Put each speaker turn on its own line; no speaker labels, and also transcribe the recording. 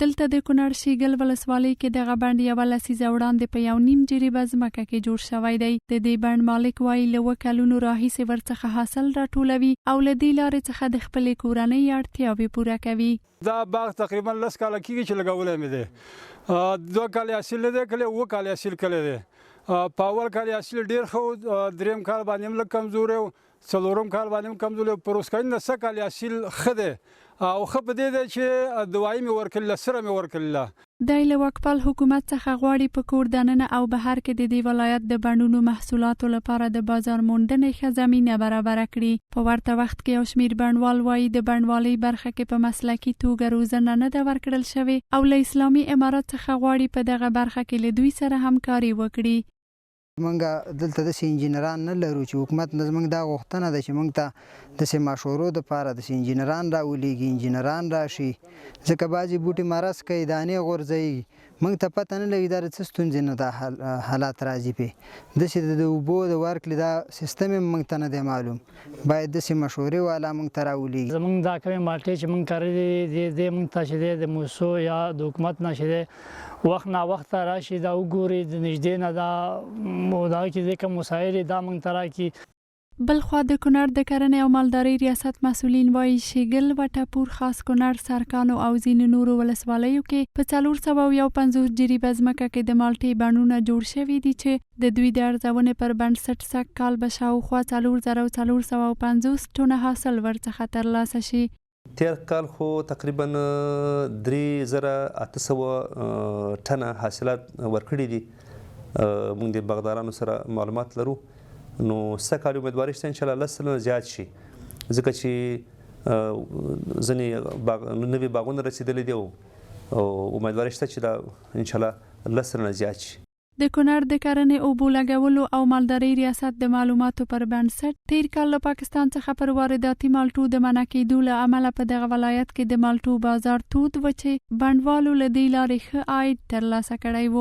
دلته د کنړ شیګل ولسوالۍ کې دغه بند یوه لسیزه وړاندې په 1.5 جریبه ځمکه کې جوړ شوی دی. د دې بند مالک وایي له 2 کلونو راهیسې ورڅخه حاصل راټولوي او له دې لارې څخه د خپلې کورنۍ اړتیاوې پوره کوي.
دا باغ تقریبا 10 کاله کېږي چې لګولی مې دی. 2 کال حاصل دی کله 2 کال حاصل کړی دی. په اول کال حاصل ډېر ښه، دریم کال باندې هم لږ کمزوری و، څلورم کال باندې هم کمزوری و. په وروستني 9 کال حاصل ښه دی او ښه په دې دی چې دوايي مې ورکړله، سره مې ورکړله.
دی له وکفال حکومت څخه غواړي په کور دننه او بهر کې د دې ولایت د بڼونو محصولاتو لپاره د بازار موندنې ښه زمینه برابره کړي. په ورته وخت کې یو شمېر بڼوال وایي د بڼوالۍ برخه کې په مسلکي توګه روزنه نه ده ورکړل شوې او له اسلامي امارت څخه غواړي په دغه برخه کې له دوی سره همکاري وکړي.
منګه دلته د انجینران نه لرو چې حکومت زموږ دا غوښتنه ده چې موږ ته د مشورو دپاره د انجینران راولېږي، انجینران راشي، ځکه بعضې بوټي مرض کوي، دانې غورځوي، موږ ته پته نه لګي دا د څه ستونزې نه دا حالات راځي پې. داسې د اوبو د ورکړې دا سیستم یې موږ ته نه دی معلوم، باید داسې مشورې والا موږ ته راولېږي.
زموږ دا کومې مالټې چې موږ کرلې دي موږ ته چې دی د موسسو یا د حکومت نه چې دی وخت نا وخت راشي دا وګوري، د نږدې نه دا مودا کې د کوم مسایل دا موږ ته راکړي.
بلخوا د کنړ د کرنې او مالدارۍ ریاست مسؤلین وایي شیګل، وټپور، خاص کنړ، سرکانو او ځینو نورو ولسوالیو کې په 451 جریبه ځمکه کې د مالټې بڼونه جوړ شوي دي چې د دوی د ارزونې پر بنسټ سږکال به شاوخوا 4450 ټنه حاصل ورڅخه ترلاسه شي.
تیر کال خو تقریبا 3800 ټنه حاصلات ورکړي دي. موږ د باغدارانو سره معلومات لرو، نو سږکال امیدواري شته انشاءالله 10 سلنه زیات شي، ځکه چې ځینې نوي باغونه رسېدلي دي او امیدواري شته چې دا انشاءالله 10 سلنه زیات شي.
د کنړ د کرنې اوبو لګولو او مالدارۍ ریاست د معلوماتو پر بنسټ تیر کال له پاکستان څخه پر وارداتي مالټو د منع کېدو له امله په دغه ولایت کې د مالټو بازار تود و چې بڼوالو له دې لارې ښه عاید ترلاسه کړی و.